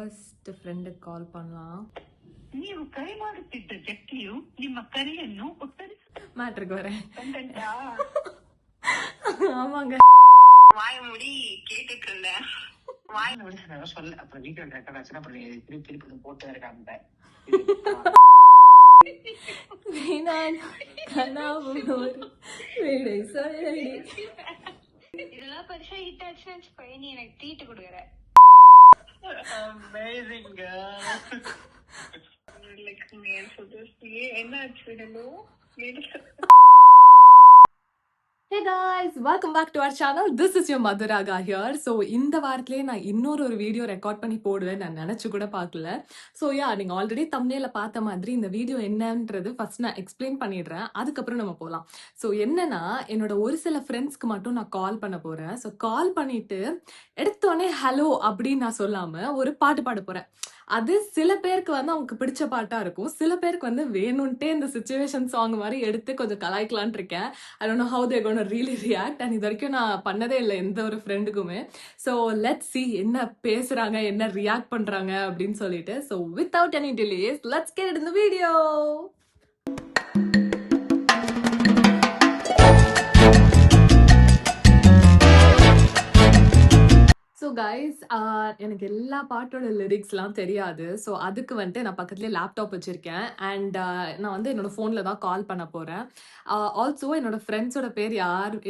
First friend call பண்ணலாம். ನೀವು ಕರೆ ಮಾಡುತ್ತಿದ್ದ ವ್ಯಕ್ತಿಯು ನಿಮ್ಮ ಕರೆಯನ್ನು மேட்ருக்கு வரேன். ஆமாங்க. வாய மூடி கேட்டுட்டு இருந்தேன். வாய முடிச்சு சொல்ல அப்புறம் வீடியோ ரெக்கார்ட் ஆச்சுன்னா அப்புறம் திருப்பி போட்டு இருக்காங்க. நான் கனாவோர் வேடை சொல்லடி. இதெல்லாம் பெருசா ஹிட் ஆச்சுன்னு வச்சுக்கோ, நீ எனக்கு ட்ரீட் கொடுக்குற. Amazing girl. Like man for this year என்ன ஆச்சு? Hello Hey guys, welcome back to our channel. This is your Madhuraga here. So இந்த வாரத்திலே நான் இன்னொரு வீடியோ ரெக்கார்ட் பண்ணி போடுவேன் நான் நினைச்சு கூட பார்க்கல. ஸோ நீங்க ஆல்ரெடி தம்ப்நெயில்ல பார்த்த மாதிரி இந்த வீடியோ என்னன்றது ஃபர்ஸ்ட் நான் எக்ஸ்பிளைன் பண்ணிடுறேன், அதுக்கப்புறம் நம்ம போகலாம். ஸோ என்னன்னா என்னோட ஒரு சில ஃப்ரெண்ட்ஸ்க்கு மட்டும் நான் கால் பண்ண போறேன். ஸோ கால் பண்ணிட்டு எடுத்தோடனே ஹலோ அப்படின்னு நான் சொல்லாம ஒரு பாட்டு பாட போறேன். அது சில பேருக்கு வந்து அவங்களுக்கு பிடிச்ச பாட்டா இருக்கும், சில பேருக்கு வந்து வேணும்ட்டே இந்த சிச்சுவேஷன் சாங் மாதிரி எடுத்து கொஞ்சம் கலாய்க்கலான் இருக்கேன். I don't know how they gonna really react. And இது வரைக்கும் நான் பண்ணதே இல்லை எந்த ஒரு ஃப்ரெண்டுக்குமே. ஸோ லெட்ஸ் see என்ன பேசுறாங்க, என்ன ரியாக்ட் பண்றாங்க அப்படின்னு சொல்லிட்டு. So without any delays let's get in the video. So guys, எனக்கு எல்லா பாட்டோட லிரிக்ஸ்லாம் தெரியாது. ஸோ அதுக்கு வந்துட்டு நான் பக்கத்துலேயே லேப்டாப் வச்சுருக்கேன். அண்ட் நான் வந்து என்னோட ஃபோனில் தான் கால் பண்ண போகிறேன். ஆல்சோ என்னோட ஃப்ரெண்ட்ஸோட பேர்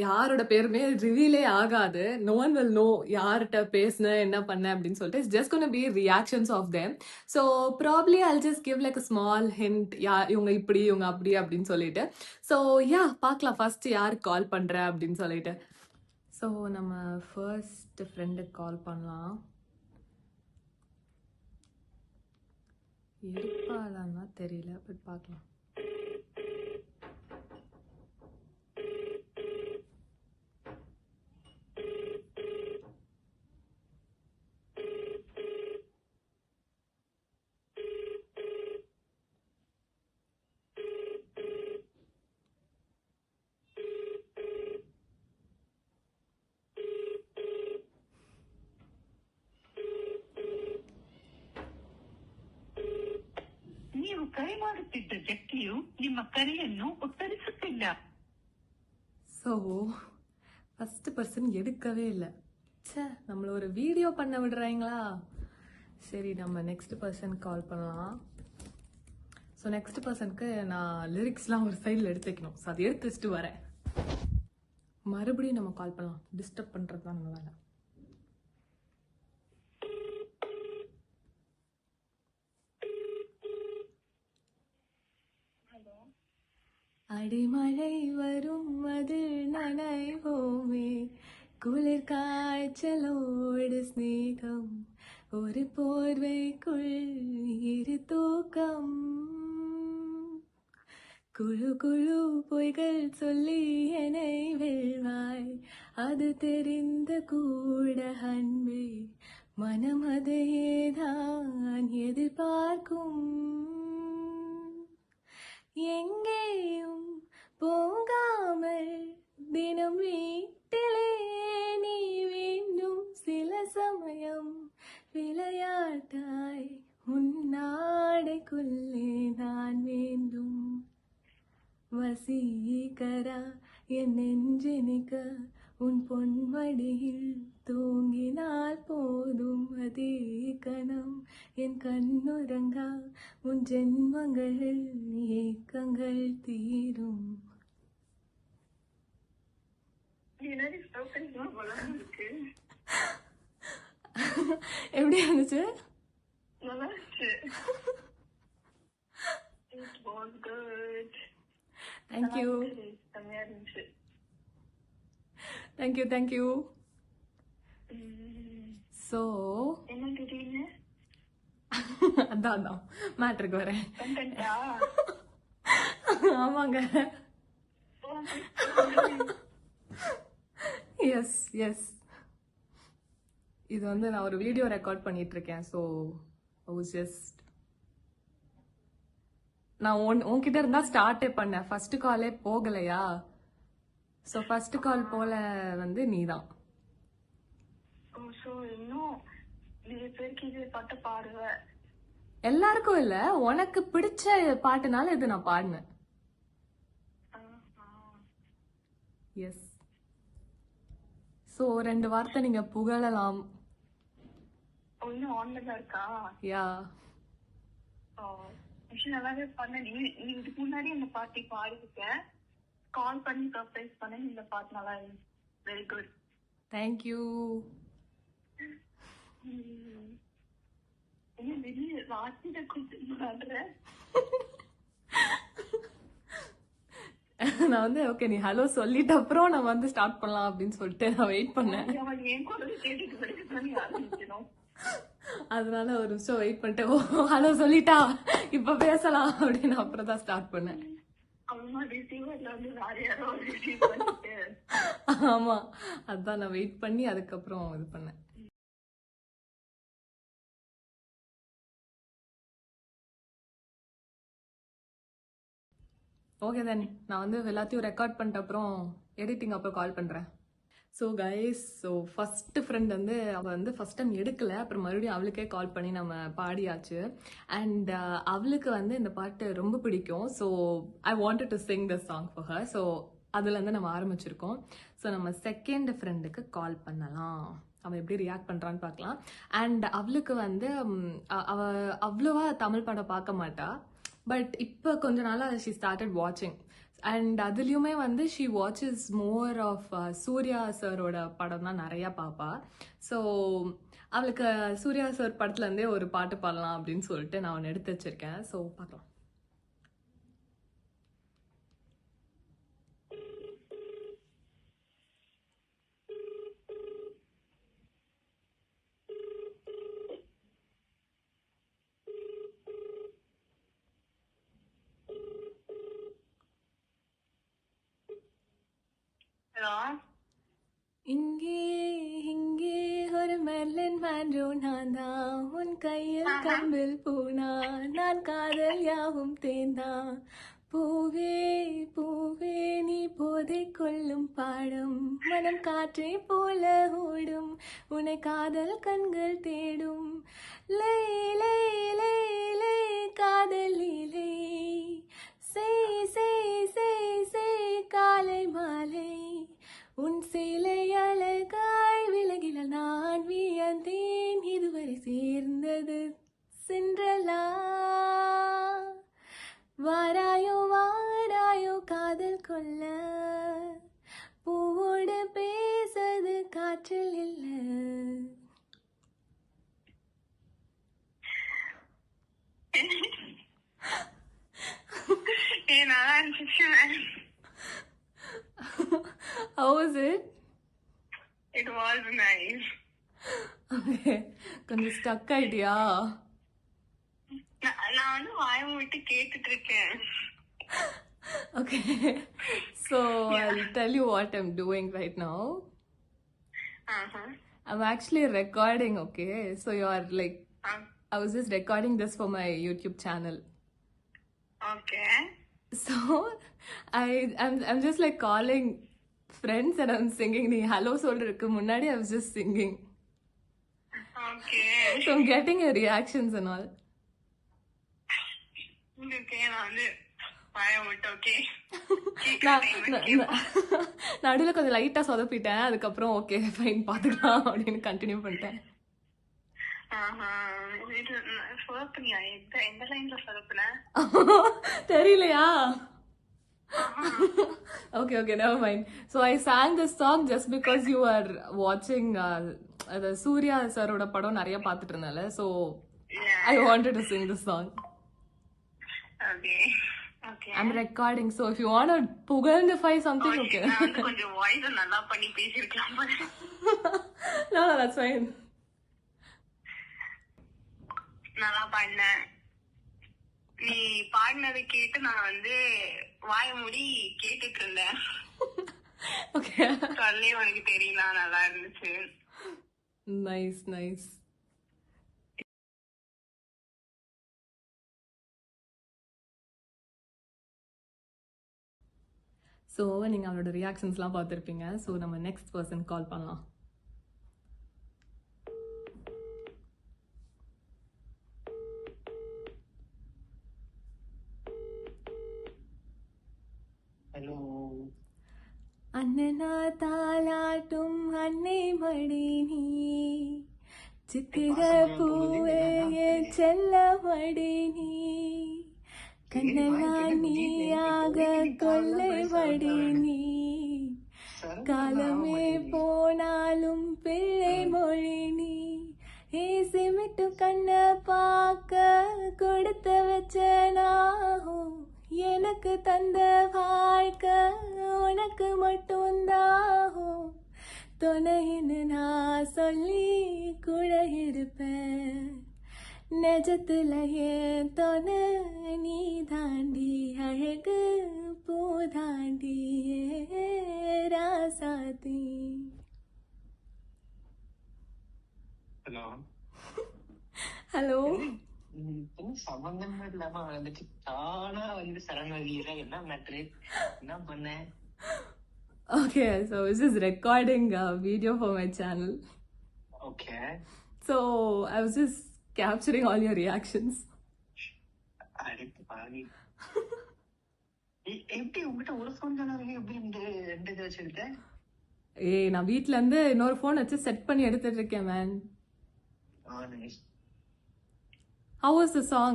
யாரோட பேருமே ரிவீலே ஆகாது. நோ ஒன் வில் நோ யார்கிட்ட பேசினேன் என்ன பண்ணேன் அப்படின்னு சொல்லிட்டு. It's just gonna be reactions of them. So probably I'll just give like a small hint, இவங்க இப்படி இவங்க அப்படி அப்படின்னு சொல்லிட்டு. ஸோ பார்க்கலாம் ஃபர்ஸ்ட் யாருக்கு கால் பண்ணுறேன் அப்படின்னு சொல்லிட்டு. ஸோ நம்ம ஃபர்ஸ்ட் ஃப்ரெண்டுக்கு கால் பண்ணலாம். இருப்பாளான்னா தெரியல, பட் பார்க்கலாம். ನೀವು ಕರೆ ಮಾಡುತ್ತಿದ್ದ ವ್ಯಕ್ತಿಯು ನಿಮ್ಮ ಕರೆಯನ್ನು ಉತ್ತರಿಸುತ್ತಿಲ್ಲ. ஸோ ஃபர்ஸ்ட் பர்சன் எடுக்கவே இல்லை. நம்மள ஒரு வீடியோ பண்ண விடுறாங்களா? சரி, நம்ம நெக்ஸ்ட் பர்சன் கால் பண்ணலாம். ஸோ நெக்ஸ்ட் பர்சனுக்கு நான் லிரிக்ஸ்லாம் ஒரு சைடில் எடுத்து வைக்கணும். ஸோ அதை எடுத்து வச்சுட்டு வரேன். மறுபடியும் நம்ம கால் பண்ணலாம். டிஸ்டர்ப் பண்ணுறது தான் நம்ம வேலை. அடிமழை வரும் அதில் நனைவோமே, குளிர் காய்ச்சலோடு ஸ்நேகம், ஒரு போர்வைக்குள் இரு தூக்கம், குழு குழு பொய்கள் சொல்லி என்னை வெல்வாய், அது தெரிந்த கூட அன்பே, மனம் அதையேதான் எதிர்பார்க்கும், எங்கேயும் போகாமல் தினம் வீட்டிலே நீ வேண்டும், சில சமயம் விளையாட்டாய் உன்னாடைக்குள்ளே நான் வேண்டும், வசீகரா என் நெஞ்செனிக்க உன் பொன்மடியில் தூங்கினால் போதும், அதே கணம் என் கண்ணுறங்கா உன் ஜென்மங்களில் ஏக்கங்கள் தீரும். எப்படி இருந்துச்சு? Thank you thank you thank you. ஸோ அதான் மேட்ருக்கு வரேன். ஆமாங்க. எஸ் எஸ், இது வந்து நான் ஒரு வீடியோ ரெக்கார்ட் பண்ணிட்டு இருக்கேன். ஸோ ஜஸ்ட் நான் உன்கிட்ட இருந்தா ஸ்டார்டே பண்ணேன். ஃபர்ஸ்ட் காலே போகலையா? ஸோ ஃபர்ஸ்ட் கால் போல வந்து நீதான். ஸோ இன்னும் நிறைய பேருக்கு இது பாட்டு பாடுவேன். எல்லாருக்கும் இல்ல, உனக்கு பிடிச்ச பாட்டுனால இது நான் பாடினேன். எஸ். சோ 2 வார்த்தை நீங்க புகழலாம். இன்னும் ஆன்ல தான் இருக்கா? யா. நல்லாவே பண்ண. நீ இதுக்கு முன்னாடி அந்த பாட்டி பாடிருக்கேன். கால் பண்ணி சர்ப்ரைஸ் பண்ண. இந்த பாட்டு நல்லா இருந்துச்சு. Very good. தேங்க்யூ. என்ன வெளியே வாசிட கூப்பிட்டு பாடுற? நான் வந்து ஓகே நீ ஹலோ சொல்லிட்ட அப்புறம் நான் வந்து ஸ்டார்ட் பண்ணலாம் அப்படின்னு சொல்லிட்டு நான் வெயிட் பண்ணேன். என் குரல் கேட்டுட்டு படிக்கணும். நீ ஆரம்பிக்கணும். அதனால ஒரு நிமிஷம் வெயிட் பண்ணிட்டு ஓ ஹலோ சொல்லிட்டா இப்ப பேசலாம் அப்படின்னு அப்புறம் தான் ஸ்டார்ட் பண்ணேன். அம்மா ரிசீவர்ல வந்து வேற யாரோ ரிசீவ் பண்ணிட்டு. ஆமா, அதான் நான் வெயிட் பண்ணி அதுக்கப்புறம் இது பண்ணேன். ஓகே தென் நான் வந்து எல்லாத்தையும் ரெக்கார்ட் பண்ணிட்ட அப்புறம் எடிட்டிங் அப்புறம் கால் பண்ணுறேன். So guys, so first friend வந்து அவள் வந்து ஃபஸ்ட் டைம் எடுக்கலை, அப்புறம் மறுபடியும் அவளுக்கே கால் பண்ணி நம்ம பாடியாச்சு. அண்ட் அவளுக்கு வந்து இந்த பாட்டு ரொம்ப பிடிக்கும். So I wanted to Singh the song for her. So அதுலேருந்து நம்ம ஆரம்பிச்சிருக்கோம். ஸோ நம்ம செகண்ட் ஃப்ரெண்டுக்கு கால் பண்ணலாம், அவள் எப்படி ரியாக்ட் பண்ணுறான்னு பார்க்கலாம். அண்ட் அவளுக்கு வந்து அவள் அவ்வளோவா தமிழ் படம் பார்க்க மாட்டா. பட் இப்போ கொஞ்ச நாளாக ஷி ஸ்டார்டட் வாட்சிங். அண்ட் அதுலேயுமே வந்து she watches more of Suriya சாரோட படம் தான் நிறையா பார்ப்பா. ஸோ அவளுக்கு சூர்யா சார் படத்துலேருந்தே ஒரு பாட்டு பாடலாம் அப்படின்னு சொல்லிட்டு நான் ஒன்று எடுத்து வச்சிருக்கேன். ஸோ பார்க்கலாம். ஹலோ. இங்கே இங்கே ஒரு மெர்லின் மேன்ரோ நான் தான், உன் கையில் கம்பில் பூனா, நான் காதல் யாவும் தேந்தா. பூவே பூவே நீ போதை கொள்ளும் பாடும், மனம் காற்றை போல ஓடும், உன்னை காதல் கண்கள் தேடும். லே லே லே லே காதல் லீலை, செய் செய் செய் செய் காலை மாலை, உன் சேலை அழகாய் விலகில நான் வியந்தேன், இதுவரை சேர்ந்தது சென்றலா. வாராயோ வாராயோ காதல் கொள்ள, பூவோடு பேசது காற்றில் இல்ல. நல்லா இருந்துச்சு. How was it? It was nice. Okay, கொஞ்சம் ஸ்டக் ஆயிட்டியா? நான் வந்து வாயை விட்டு கேட்டுட்டு இருக்கேன். Okay, so I'll tell you what I'm doing right now. I'm actually recording, okay? So you are like, I was just recording this for my YouTube channel. Okay. So I'm just like calling friends and I'm singing. நீ hello சொல்றதுக்கு முன்னாடி I was just singing. Okay. So I'm getting your reactions and all. Okay, நான் வந்து வாயை விட்டு okay. நடுவில் கொஞ்சம் லைட்டா சொதப்பிட்டேன், அதுக்கப்புறம் ஓகே ஃபைன் பாத்துக்கலாம் அப்படின்னு கண்டினியூ பண்ணிட்டேன். சொதப்புனியா? எந்த லைன்ல சொதப்புன? தெரியலையா? Okay, never mind. So I sang this song just because you were watching the Surya saroda padam nariya paathuட்டு இருந்தல. So I wanted to sing this song. Okay. I'm recording, so if you want to pugalify something, okay. நான் வந்து கொஞ்சம் voice நல்லா பண்ணி பேசிருக்கலாம். No, that's fine. நல்லா பாடினேன். நீ பாடினதை கேட்டு நான் வந்து வாய மூடி கேட்டுட்டு இருந்தேன். Okay. சொல்லே உனக்கு தெரியல, நல்லா இருந்துச்சு. Nice. ஸோ நீங்கள் அவளோட ரியாக்ஷன்ஸ்லாம் பார்த்துருப்பீங்க. ஸோ நம்ம நெக்ஸ்ட் பர்சன் கால் பண்ணலாம். கண்ணனா தாலாட்டும் அன்னை மடி நீ சித்திர பூவே என் செல்ல மடி நீ கண்ணனா நீயாக கொள்ளை மடி நீ காலமே போனாலும் பிள்ளை மொழி நீ சிமிட்டு கண்ண பார்க்க கொடுத்து வச்ச நாகும் எனக்கு தந்த வாழ்க்கை உனக்கு மட்டும்தாகும் துணைன்னு நான் சொல்லி கூட இருப்பேன் நெஜத்துல ஏன் துணை நீ தாண்டி அழகு பூதாண்டி ராசாதி. ஹலோ ஹலோ சம்பந்தமே இல்லாம வந்துட்டு தானா வந்து சரணாகிற என்ன மேட்ரு என்ன பண்ண? Okay, so this is recording a video for my channel. Okay So I was just capturing all your reactions. அடுத்து பாதி எப்படி உங்ககிட்ட ஒரு ஃபோன் தானே இருக்கு, எப்படி இந்த ரெண்டு இதை வச்சுக்கிட்ட? ஏய் நான் வீட்ல இருந்து இன்னொரு ஃபோன் வச்சு செட் பண்ணி எடுத்துட்டு இருக்கேன் man. Nice, How was the song?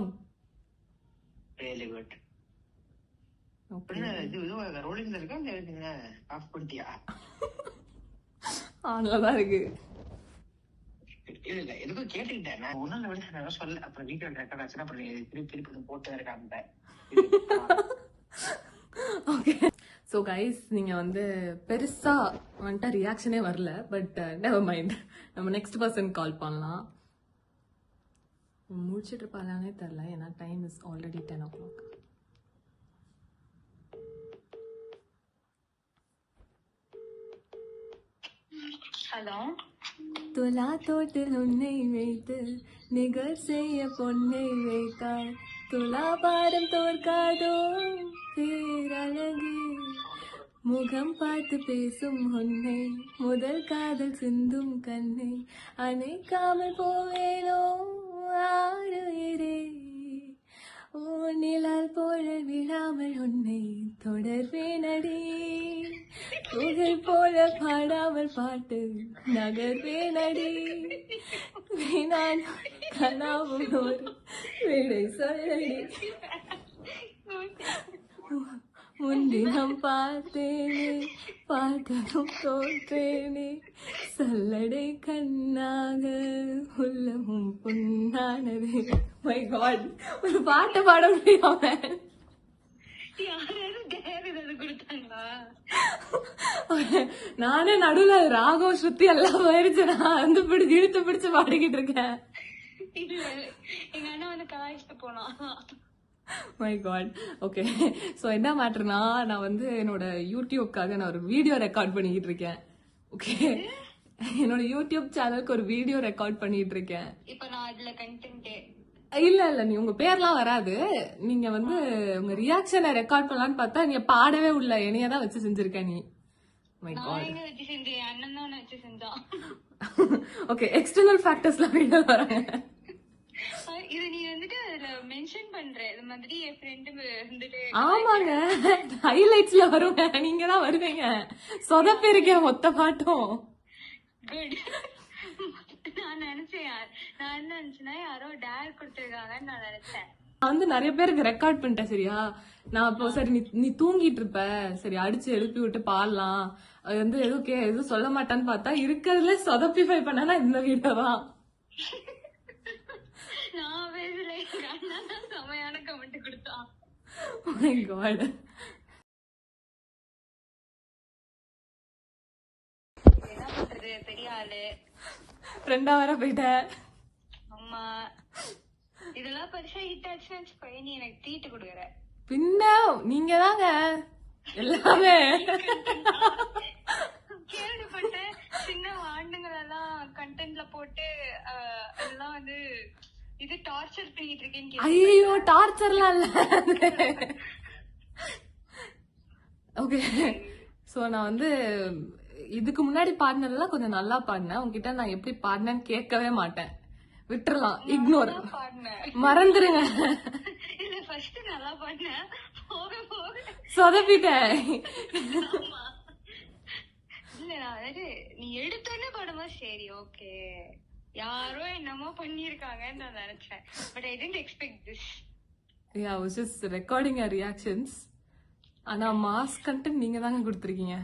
Really good. Okay. இது ரோலிங்ல இருக்கா இல்ல ஆஃப் பண்ணிட்டியா? ஆன்லதான் இருக்கு. இல்ல எதுக்கும் கேட்டுக்கிட்டேன் நான். ஒரு நாள் விட நான் சொல்ல, அப்புறம் வீடியோ ரெக்கார்ட் ஆச்சுன்னா அப்புறம் திருப்பி போட்டு இருக்காங்க. ஓகே ஸோ கைஸ் நீங்கள் வந்து பெருசா வந்துட்டு ரியாக்ஷனே வரல, பட் நெவர் மைண்ட், நம்ம நெக்ஸ்ட் பர்சன் கால் பண்ணலாம். முடிச்சிட்டு இருப்பாங்கன்னே தெரில, ஏன்னா time is already 10 o'clock. Hello, துலா தோட்டில் உன்னை வைத்து நிகர் செய்ய பொன்னை வைத்தாய், துலா பாரம் தோற்காதோ பேரழகு, முகம் பார்த்து பேசும் உன்னை முதல் காதல் சிந்தும் கண்ணை அணைக்காமல் போவேனோ ஆறுயிரே, நிழல் போல விழாமல் உன்னை தொடர்வேனடி, புகழ் போல பாடாமல் பாட்டு நகர்வேனடி, நான் கனாவும் ஒரு விடை சொல்லடி, முன்தினம் பார்த்தேனே பார்த்ததும் தோற்றேனே, சல்லடை கண்ணாக உள்ளமும் பொன்னானது. மை காட், ஒரு பாட்டை பாட முடியாம யாராவது டேர் ஏதாவது கொடுத்தாங்களா? நானே நடுவுல ராகம் ஸ்ருதி எல்லாம் போயிருச்சு, நான் வந்து இழுத்து பிடிச்சு பாடிக்கிட்டு இருக்கேன். இல்ல, எங்க அண்ணா வந்து கலாய்ச்சிட்டு போனா. My God. ஓகே, ஸோ என்ன மேட்டர்னா, நான் வந்து என்னோட யூடியூப்காக நான் ஒரு வீடியோ ரெக்கார்ட் பண்ணிக்கிட்டு இருக்கேன். ஓகே, என்னோட யூடியூப் சேனலுக்கு ஒரு வீடியோ ரெக்கார்ட் பண்ணிட்டு இருக்கேன். இப்ப நான் அதுல கண்டென்ட் இல்ல இல்ல, நீ உங்க பேர்லாம் வராது, நீங்க வந்து உங்க ரியாக்ஷனை ரெக்கார்ட் பண்ணலான்னு பார்த்தா நீ பாடவே உள்ள என்னையதான் வச்சு செஞ்சிருக்க நீ. மை நான் காட். எங்க வச்சு செஞ்சேன், அண்ணன் தான் வச்சு செஞ்சான். ஓகே, எக்ஸ்டர்னல் ஃபேக்டர்ஸ்லாம் வீடியோ வராங்க. இது நீ வந்துட்டு அதுல மென்ஷன் பண்ற, இது மாதிரி என் ஃப்ரெண்டு வந்துட்டு. ஆமாங்க, ஹைலைட்ஸ்ல வருங்க, நீங்க தான் வருவீங்க, சொதப்பிருக்கேன் மொத்த பாட்டும். குட். நான் நினைச்சேன், நான் என்ன நினைச்சேன்னா யாரோ டேர் கொடுத்துருக்காங்கன்னு நான் நினைச்சேன். நான் வந்து நிறைய பேருக்கு ரெக்கார்ட் பண்ணிட்டேன். சரியா, நான் இப்போ சரி நீ தூங்கிட்டு இருப்ப, சரி அடிச்சு எழுப்பி விட்டு பாடலாம், அது வந்து எதுவும் சொல்ல மாட்டான்னு பார்த்தா இருக்கிறதுல சொதப்பிஃபை பண்ணா இந்த வீடியோ தான். நான் பேசல, எங்க அண்ணா தான் செமையான கமெண்ட் கொடுத்தான். Oh my God. என்ன பண்றது, பெரிய ஆளு ஃப்ரெண்டா வர போயிட்டேன். அம்மா இதெல்லாம் பெருசா ஹிட் ஆச்சுன்னு வச்சுக்கோ, நீ எனக்கு ட்ரீட் கொடுக்குற. பின்ன நீங்க தாங்க எல்லாமே. கேள்விப்பட்டேன், சின்ன ஆண்டுங்களெல்லாம் கண்டென்ட்ல போட்டு அதெல்லாம் வந்து இது டார்ச்சர் பண்ணிட்டு இருக்கேன்னு. ஐயோ, டார்ச்சர்லாம் இல்ல. ஓகே, சோ நான் வந்து இதுக்கு முன்னாடி பாடினதெல்லாம் கொஞ்சம் நல்லா பாடினேன். உங்ககிட்ட நான் எப்படி பாடினேன்னு கேட்கவே மாட்டேன், விட்டுறலாம், இக்னோர், மறந்துருங்க. இல்ல, ஃபர்ஸ்ட் நல்லா பாடினேன், போக போக சொதப்பிட்டேன். இல்ல நான் அதாவது நீ எடுத்தோன்னே பாடுமா சரி ஓகே யாரோ என்னமோ பண்ணிருக்காங்கன்னு நான் நினைச்சேன். But I didn't expect this. Yeah, I was just recording your reactions. ஆனா மாஸ் கண்டென்ட் நீங்க தாங்க கொடுத்துருக்கீங்க.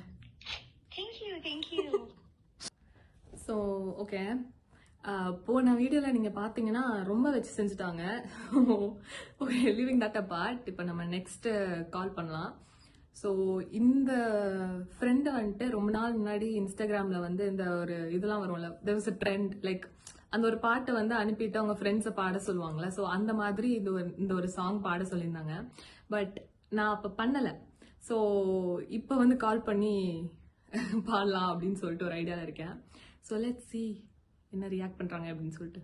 தேங்க்யூ. ஸோ ஓகே, போன வீடியோவில் நீங்கள் பார்த்தீங்கன்னா ரொம்ப வச்சு செஞ்சுட்டாங்க. ஓகே, லிவிங் தட் அபார்ட், இப்போ நம்ம நெக்ஸ்ட்டு கால் பண்ணலாம். ஸோ இந்த ஃப்ரெண்டு வந்துட்டு ரொம்ப நாள் முன்னாடி இன்ஸ்டாகிராமில் வந்து இந்த ஒரு இதெல்லாம் வரும்ல, there was a trend, like அந்த ஒரு பாட்டை வந்து அனுப்பிட்டு அவங்க ஃப்ரெண்ட்ஸை பாட சொல்லுவாங்களே. ஸோ அந்த மாதிரி இந்த ஒரு சாங் பாட சொல்லியிருந்தாங்க. பட் நான் அப்போ பண்ணலை. ஸோ இப்போ வந்து கால் பண்ணி பாடலாம் அப்படின்னு சொல்லிட்டு ஒரு ஐடியாவில் இருக்கேன். ஸோ லெட்ஸ் see என்ன ரியாக்ட் பண்ணுறாங்க அப்படின்னு சொல்லிட்டு.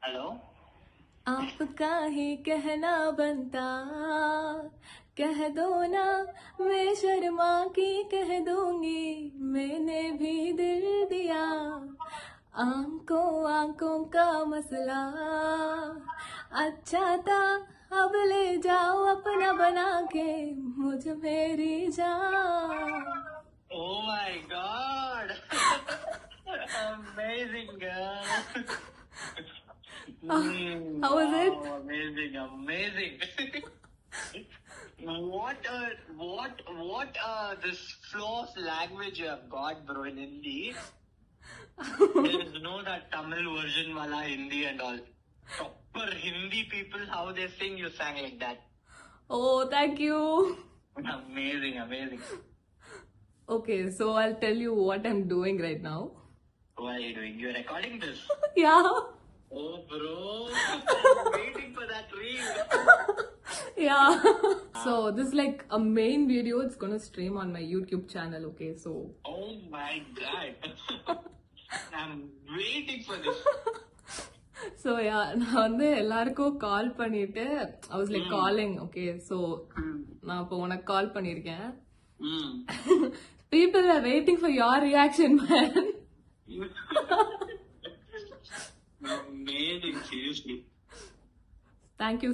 हेलो आपका ही कहना बनता, कह दो ना, मैं शर्मा की कह दूंगी, मैंने भी दिल दिया, आंखों का मसला अच्छा था, अब ले जाओ अपना बना के मुझ मेरी जान. Oh my god. Amazing girl. How was it? Wow, amazing. What this flow of language you have got, bro, in Hindi. There is no that Tamil version wala Hindi and all. Proper Hindi people, how they sing, you sang like that. Oh, thank you. Amazing. Okay, so I'll tell you what I'm doing right now. What are you doing? You're recording this? Yeah. Oh, bro. I'm waiting for that reel. Yeah. So this is like a main video. It's gonna stream on my YouTube channel. Okay, so. Oh my god. I'm waiting for this. So yeah, நான் வந்து எல்லாருக்கும் கால் பண்ணிட்டு I was like calling. Okay, so நான் இப்போ உனக்கு கால் பண்ணிருக்கேன். People are waiting for your reaction, man. Amazing, seriously. Thank you.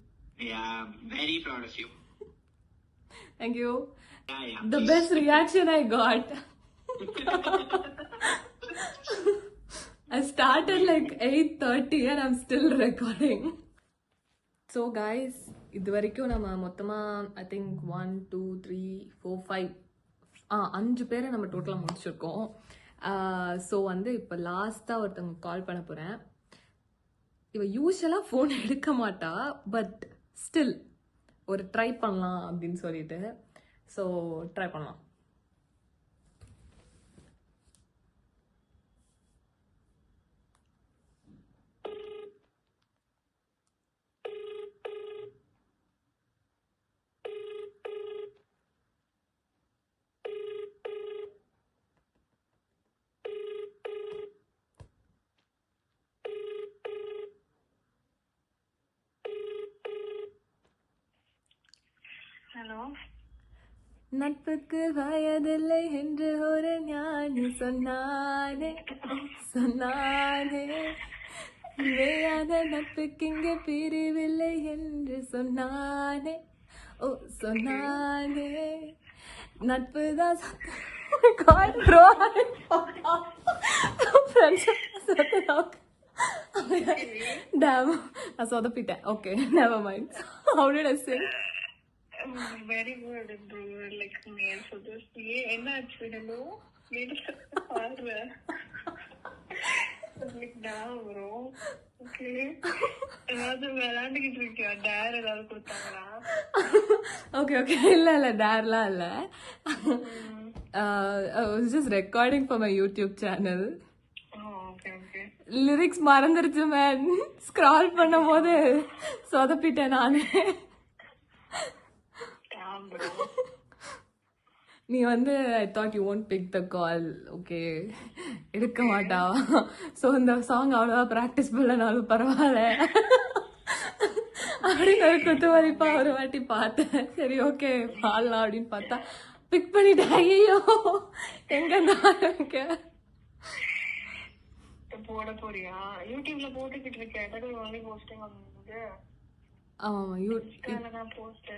Yeah, I'm very proud of you. Thank you. Yeah. The best reaction I got. I started like 8:30 and I'm still recording. So guys, இது வரைக்கும் நம்ம மொத்தமா I think 1 2 3 4 5 5 பேரை நம்ம டோட்டலாக முடிச்சிருக்கோம். So வந்து இப்போ லாஸ்ட்டாக ஒருத்தவங்க கால் பண்ண போகிறேன். இவ யூஸ்வலாக ஃபோன் எடுக்க மாட்டா, பட் ஸ்டில் ஒரு ட்ரை பண்ணலாம் அப்படின்னு சொல்லிட்டு. ஸோ ட்ரை பண்ணலாம். ஹலோ. நட்புக்கு வயதில்லை என்று ஒரு ஞானி சொன்னானே, வேயாத நட்புக்கு இங்கே பிரிவில்லை என்று சொன்னானே, சொன்னானே, நட்புதான் நான் சொதப்பிட்டேன். Okay, never mind. How did I sing? Very good bro. Like மேல் சொல்றது என்ன ஆச்சு? ஹலோ மேல் பாரு லைக் டா ப்ரோ. ஓகே, ஏதாவது விளையாண்டுக்கிட்டு இருக்கியா? டேர் ஏதாவது கொடுத்தாங்களா? ஓகே இல்ல டேர்லாம் இல்ல. I was just recording for my YouTube channel. Okay. Lyrics மறந்துருச்சு மேன். ஸ்க்ரால் பண்ணும் போது சொதப்பிட்டேன் நானே. நீ வந்து I thought you won't pick the call. Okay, எடுக்க மாட்டா. ஸோ இந்த சாங் அவ்வளோவா ப்ராக்டிஸ் பண்ணனாலும் பரவாயில்ல அப்படின்னு ஒரு குத்துமதிப்பா ஒரு வாட்டி பார்த்தேன். சரி ஓகே பாடலாம் அப்படின்னு பார்த்தா பிக் பண்ணிட்டேன். ஐயோ எங்க ஆரம்பிக்க. போட போறியா? யூடியூப்ல போட்டுக்கிட்டு இருக்கேன். that is only posting on the Instagram தான் போஸ்ட்.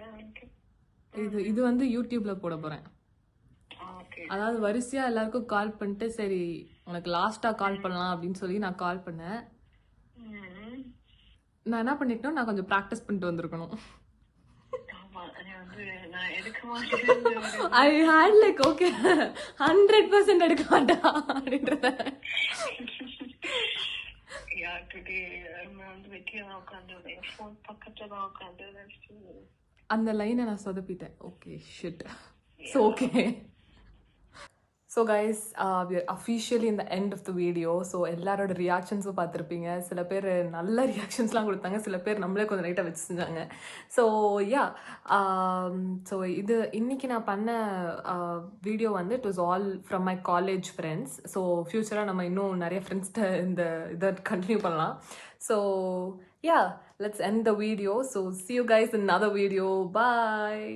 இது வந்து யூடியூப்ல போட போறேன். ஓகே. அதாவது வரிசையா எல்லாருக்கும் கால் பண்ணிட்டு சரி உனக்கு லாஸ்டா கால் பண்ணலாம் அப்படின்னு சொல்லி நான் கால் பண்ணேன். நான் என்ன பண்ணிட்டேன், நான் கொஞ்சம் ப்ராக்டிஸ் பண்ணிட்டு வந்திருக்கணும். ஆமா, அது நான் எடுக்க மாட்டேன். ஐ ஹேட் லைக் ஓகே 100% எடுக்க மாட்டேன் அப்படின்றத. டுடே நான் வந்து வெட்டியா தான் உட்காந்து ஃபோன் பக்கத்துல தான் உட்காந்து அந்த லைனை நான் சொதப்பிட்டேன். Okay shit. So okay. So guys we are officially in the end of the video. So எல்லாரோட ரியாக்ஷன்ஸும் பார்த்துருப்பீங்க. சில பேர் நல்ல ரியாக்ஷன்ஸ்லாம் கொடுத்தாங்க, சில பேர் நம்மளே கொஞ்சம் லைட்டாக வச்சு செஞ்சாங்க. ஸோ யா ஸோ இது இன்னைக்கு நான் பண்ண வீடியோ வந்து it was all from my college friends. So ஃப்யூச்சராக நம்ம இன்னும் நிறைய ஃப்ரெண்ட்ஸ்கிட்ட இந்த இதை கண்டினியூ பண்ணலாம். So yeah, let's end the video. So see you guys in another video. Bye.